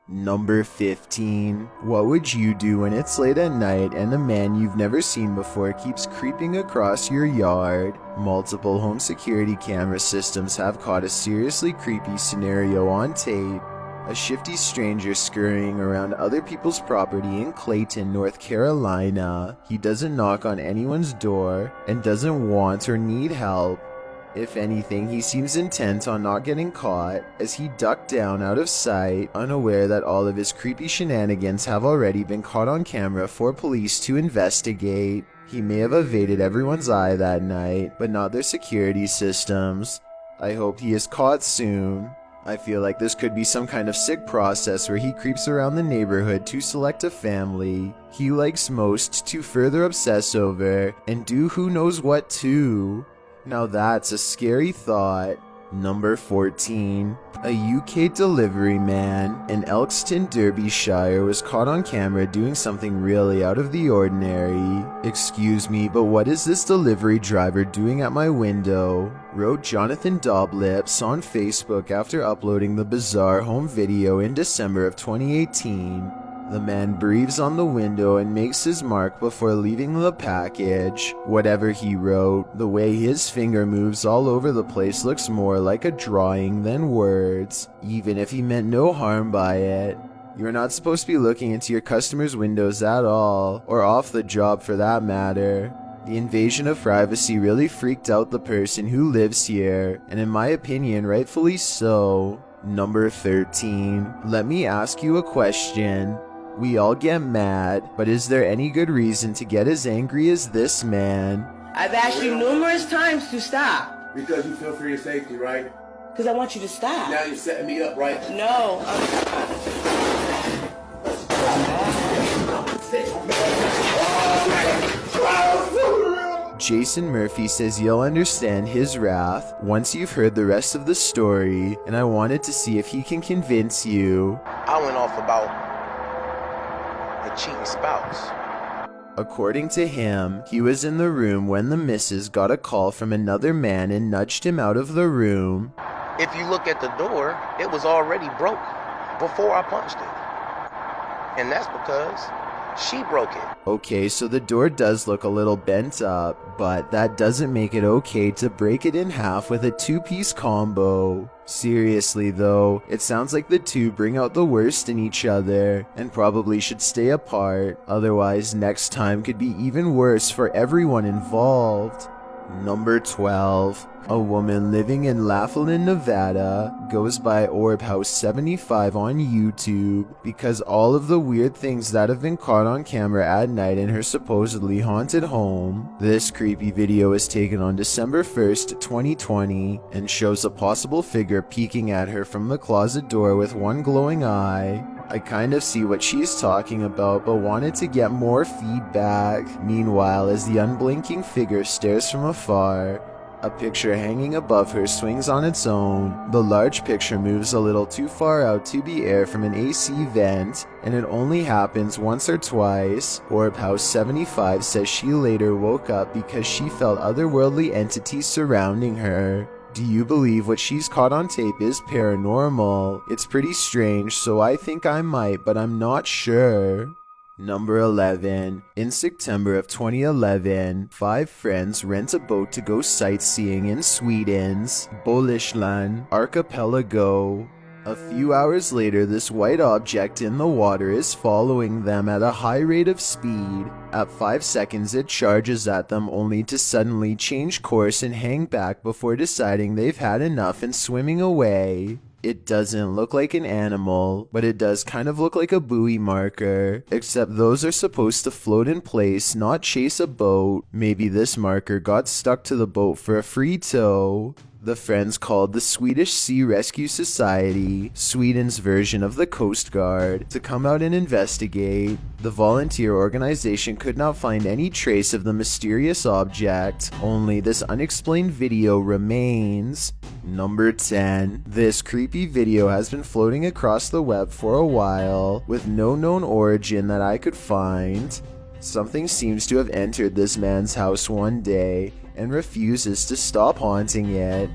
Number 15. What would you do when it's late at night and a man you've never seen before keeps creeping across your yard? Multiple home security camera systems have caught a seriously creepy scenario on tape. A shifty stranger scurrying around other people's property in Clayton, North Carolina. He doesn't knock on anyone's door and doesn't want or need help. If anything, he seems intent on not getting caught, as he ducked down out of sight, unaware that all of his creepy shenanigans have already been caught on camera for police to investigate. He may have evaded everyone's eye that night, but not their security systems. I hope he is caught soon. I feel like this could be some kind of sick process where he creeps around the neighborhood to select a family he likes most to further obsess over and do who knows what to. Now that's a scary thought. Number 14. A UK delivery man in Elkston, Derbyshire was caught on camera doing something really out of the ordinary. "Excuse me, but what is this delivery driver doing at my window?" wrote Jonathan Doblips on Facebook after uploading the bizarre home video in December of 2018. The man breathes on the window and makes his mark before leaving the package. Whatever he wrote, the way his finger moves all over the place looks more like a drawing than words, even if he meant no harm by it. You're not supposed to be looking into your customers' windows at all, or off the job for that matter. The invasion of privacy really freaked out the person who lives here, and in my opinion, rightfully so. Number 13. Let me ask you a question. We all get mad, but is there any good reason to get as angry as this man? I've asked you numerous times to stop. Because you feel for your safety, right? Because I want you to stop. Now you're setting me up, right? No. Jason Murphy says you'll understand his wrath once you've heard the rest of the story, and I wanted to see if he can convince you. I went off about a cheating spouse. According to him, he was in the room when the missus got a call from another man and nudged him out of the room. If you look at the door, it was already broke before I punched it. And that's because she broke it. Okay, so the door does look a little bent up, but that doesn't make it okay to break it in half with a two-piece combo. Seriously though, it sounds like the two bring out the worst in each other and probably should stay apart, otherwise next time could be even worse for everyone involved. Number 12. A woman living in Laughlin, Nevada goes by OrbHouse75 on YouTube because all of the weird things that have been caught on camera at night in her supposedly haunted home. This creepy video was taken on December 1st, 2020 and shows a possible figure peeking at her from the closet door with one glowing eye. I kind of see what she's talking about, but wanted to get more feedback. Meanwhile, as the unblinking figure stares from afar, a picture hanging above her swings on its own. The large picture moves a little too far out to be air from an AC vent, and it only happens once or twice. OrbHouse75 says she later woke up because she felt otherworldly entities surrounding her. Do you believe what she's caught on tape is paranormal? It's pretty strange, so I think I might, but I'm not sure. Number 11. In September of 2011, 5 friends rent a boat to go sightseeing in Sweden's Bohuslän archipelago. A few hours later, this white object in the water is following them at a high rate of speed. At 5 seconds, it charges at them only to suddenly change course and hang back before deciding they've had enough and swimming away. It doesn't look like an animal, but it does kind of look like a buoy marker, except those are supposed to float in place, not chase a boat. Maybe this marker got stuck to the boat for a free tow. The friends called the Swedish Sea Rescue Society, Sweden's version of the Coast Guard, to come out and investigate. The volunteer organization could not find any trace of the mysterious object, only this unexplained video remains. Number 10. This creepy video has been floating across the web for a while, with no known origin that I could find. Something seems to have entered this man's house one day and refuses to stop haunting it.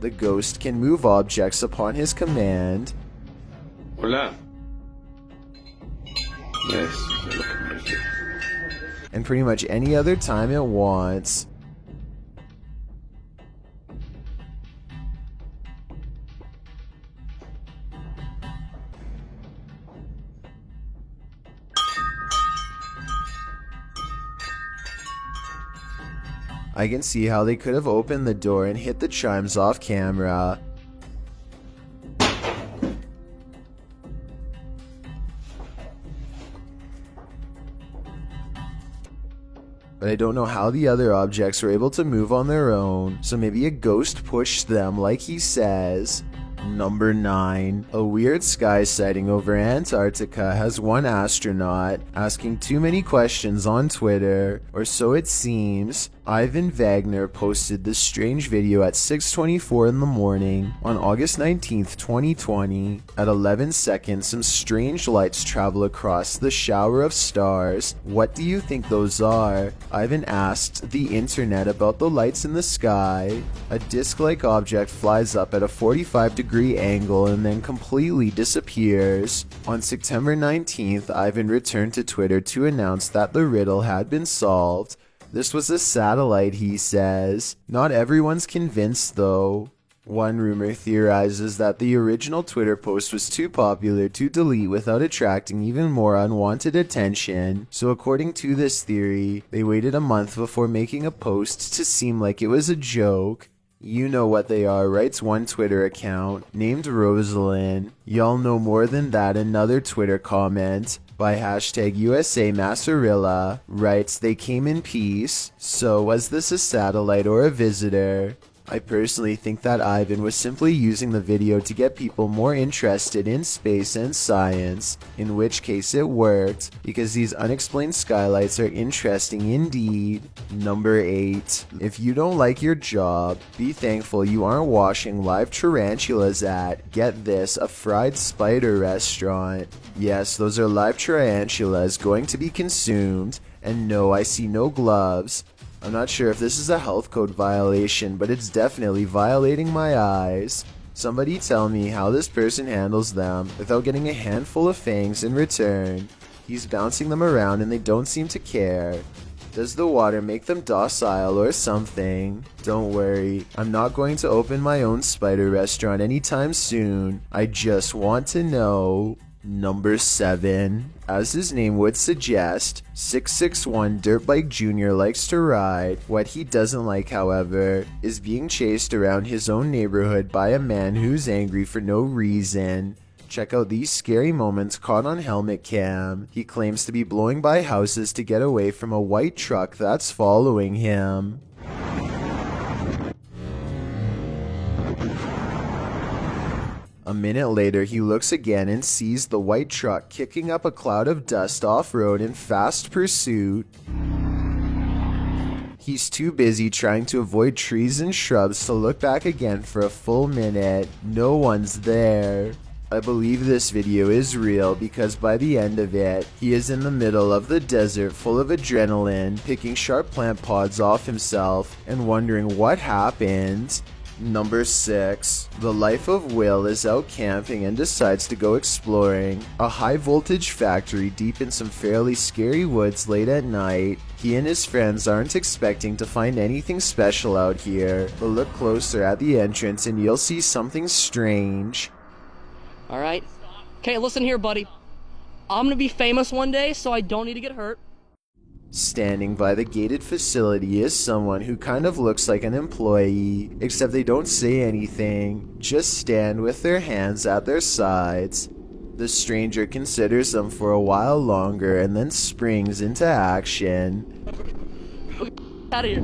The ghost can move objects upon his command. Hola. Yes. And pretty much any other time it wants. I can see how they could have opened the door and hit the chimes off camera. But I don't know how the other objects were able to move on their own, so maybe a ghost pushed them like he says. Number 9. A weird sky sighting over Antarctica has one astronaut asking too many questions on Twitter, or so it seems. Ivan Wagner posted this strange video at 6:24 in the morning on August 19th, 2020. At 11 seconds, some strange lights travel across the shower of stars. What do you think those are? Ivan asked the internet about the lights in the sky. A disc-like object flies up at a 45-degree angle and then completely disappears. On September 19th, Ivan returned to Twitter to announce that the riddle had been solved. This was a satellite, he says. Not everyone's convinced, though. One rumor theorizes that the original Twitter post was too popular to delete without attracting even more unwanted attention. So according to this theory, they waited a month before making a post to seem like it was a joke. You know what they are, writes one Twitter account named Rosalind. Y'all know more than that, another Twitter comment by hashtag USA Massarilla writes, they came in peace. So was this a satellite or a visitor? I personally think that Ivan was simply using the video to get people more interested in space and science, in which case it worked, because these unexplained skylights are interesting indeed. Number 8. If you don't like your job, be thankful you aren't washing live tarantulas at, get this, a fried spider restaurant. Yes, those are live tarantulas going to be consumed, and no, I see no gloves. I'm not sure if this is a health code violation, but it's definitely violating my eyes. Somebody tell me how this person handles them without getting a handful of fangs in return. He's bouncing them around and they don't seem to care. Does the water make them docile or something? Don't worry, I'm not going to open my own spider restaurant anytime soon. I just want to know. Number 7. As his name would suggest, 661 Dirtbike Jr. likes to ride. What he doesn't like, however, is being chased around his own neighborhood by a man who's angry for no reason. Check out these scary moments caught on helmet cam. He claims to be blowing by houses to get away from a white truck that's following him. A minute later, he looks again and sees the white truck kicking up a cloud of dust off-road in fast pursuit. He's too busy trying to avoid trees and shrubs to look back again for a full minute. No one's there. I believe this video is real because by the end of it, he is in the middle of the desert full of adrenaline, picking sharp plant pods off himself and wondering what happened. Number 6. The life of Will is out camping and decides to go exploring a high voltage factory deep in some fairly scary woods late at night. He and his friends aren't expecting to find anything special out here, but look closer at the entrance and you'll see something strange. Alright? Okay, listen here, buddy. I'm gonna be famous one day, so I don't need to get hurt. Standing by the gated facility is someone who kind of looks like an employee, except they don't say anything, just stand with their hands at their sides. The stranger considers them for a while longer and then springs into action. Out of here.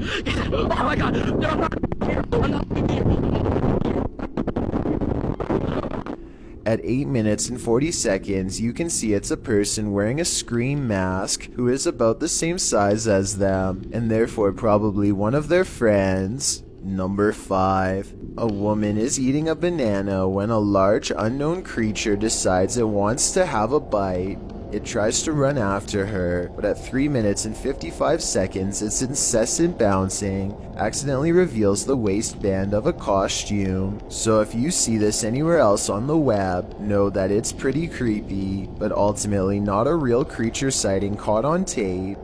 Oh my god. No, I'm not here. I'm not here. At 8 minutes and 40 seconds, you can see it's a person wearing a scream mask who is about the same size as them, and therefore probably one of their friends. Number 5. A woman is eating a banana when a large unknown creature decides it wants to have a bite. It tries to run after her, but at 3 minutes and 55 seconds, its incessant bouncing accidentally reveals the waistband of a costume. So if you see this anywhere else on the web, know that it's pretty creepy, but ultimately not a real creature sighting caught on tape.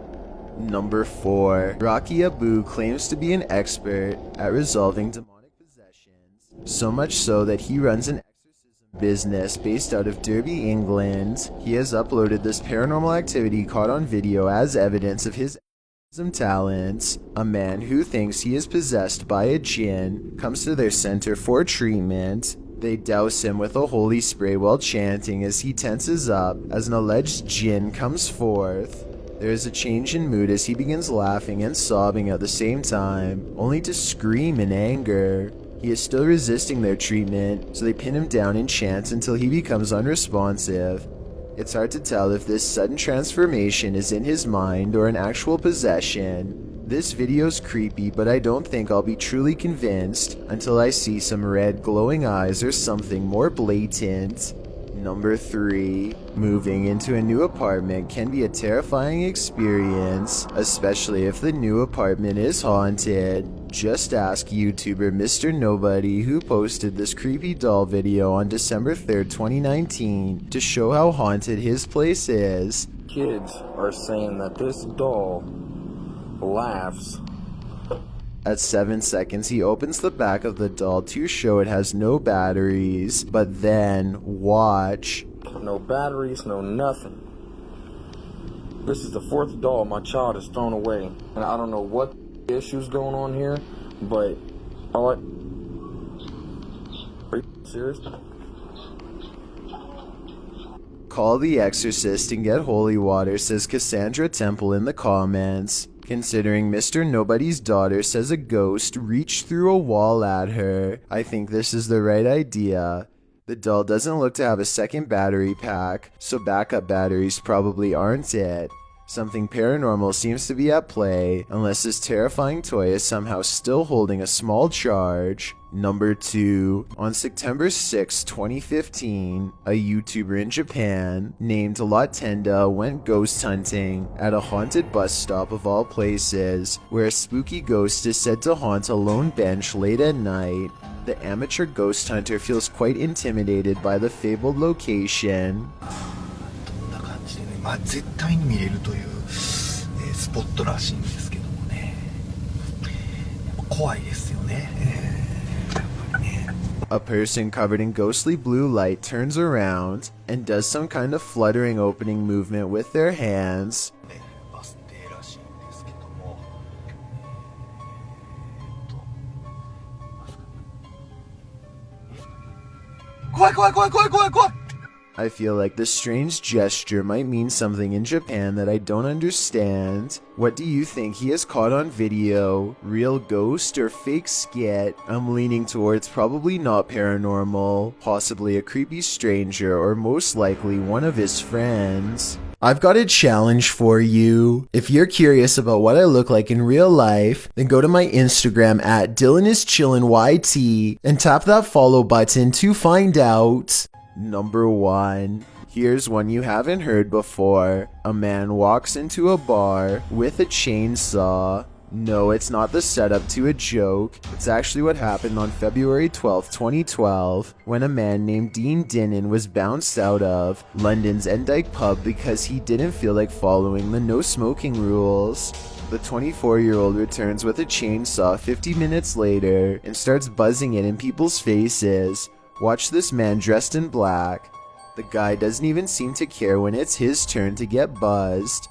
Number 4. Rocky Abu claims to be an expert at resolving demonic possessions, so much so that he runs an exorcism business based out of Derby, England. He has uploaded this paranormal activity caught on video as evidence of his exorcism talents. A man who thinks he is possessed by a jinn comes to their center for treatment. They douse him with a holy spray while chanting as he tenses up as an alleged jinn comes forth. There is a change in mood as he begins laughing and sobbing at the same time, only to scream in anger. He is still resisting their treatment, so they pin him down and chant until he becomes unresponsive. It's hard to tell if this sudden transformation is in his mind or an actual possession. This video's creepy, but I don't think I'll be truly convinced until I see some red glowing eyes or something more blatant. Number 3. Moving into a new apartment can be a terrifying experience, especially if the new apartment is haunted. Just ask YouTuber Mr. Nobody, who posted this creepy doll video on December 3rd, 2019 to show how haunted his place is. Kids are saying that this doll laughs. At 7 seconds, he opens the back of the doll to show it has no batteries, but then, watch. No batteries, no nothing. This is the 4th doll my child has thrown away. And I don't know what issue's going on here, but are you serious? Call the exorcist and get holy water, says Cassandra Temple in the comments. Considering Mr. Nobody's daughter says a ghost reached through a wall at her, I think this is the right idea. The doll doesn't look to have a second battery pack, so backup batteries probably aren't it. Something paranormal seems to be at play, unless this terrifying toy is somehow still holding a small charge. Number 2. On September 6, 2015, a YouTuber in Japan named Latenda went ghost hunting at a haunted bus stop of all places, where a spooky ghost is said to haunt a lone bench late at night. The amateur ghost hunter feels quite intimidated by the fabled location. 絶対に見れるという、スポットらしいんですけどもね、やっぱ怖いですよね、やっぱりね。A person covered in ghostly blue light turns around and does some kind of fluttering opening movement with their hands. バス停らしいんですけども、怖い怖い怖い怖い怖い怖い。 I feel like this strange gesture might mean something in Japan that I don't understand. What do you think he has caught on video? Real ghost or fake skit? I'm leaning towards probably not paranormal, possibly a creepy stranger, or most likely one of his friends. I've got a challenge for you. If you're curious about what I look like in real life, then go to my Instagram at DylanIsChillinYT and tap that follow button to find out. Number 1. Here's one you haven't heard before. A man walks into a bar with a chainsaw. No, it's not the setup to a joke. It's actually what happened on February 12, 2012, when a man named Dean Dinnan was bounced out of London's Endyke pub because he didn't feel like following the no smoking rules. The 24-year-old returns with a chainsaw 50 minutes later and starts buzzing it in people's faces. Watch this man dressed in black. The guy doesn't even seem to care when it's his turn to get buzzed.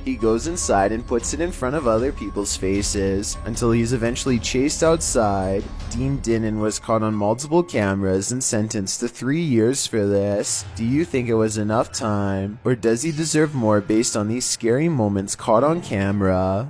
He goes inside and puts it in front of other people's faces until he's eventually chased outside. Dean Dinnan was caught on multiple cameras and sentenced to 3 years for this. Do you think it was enough time, or does he deserve more based on these scary moments caught on camera?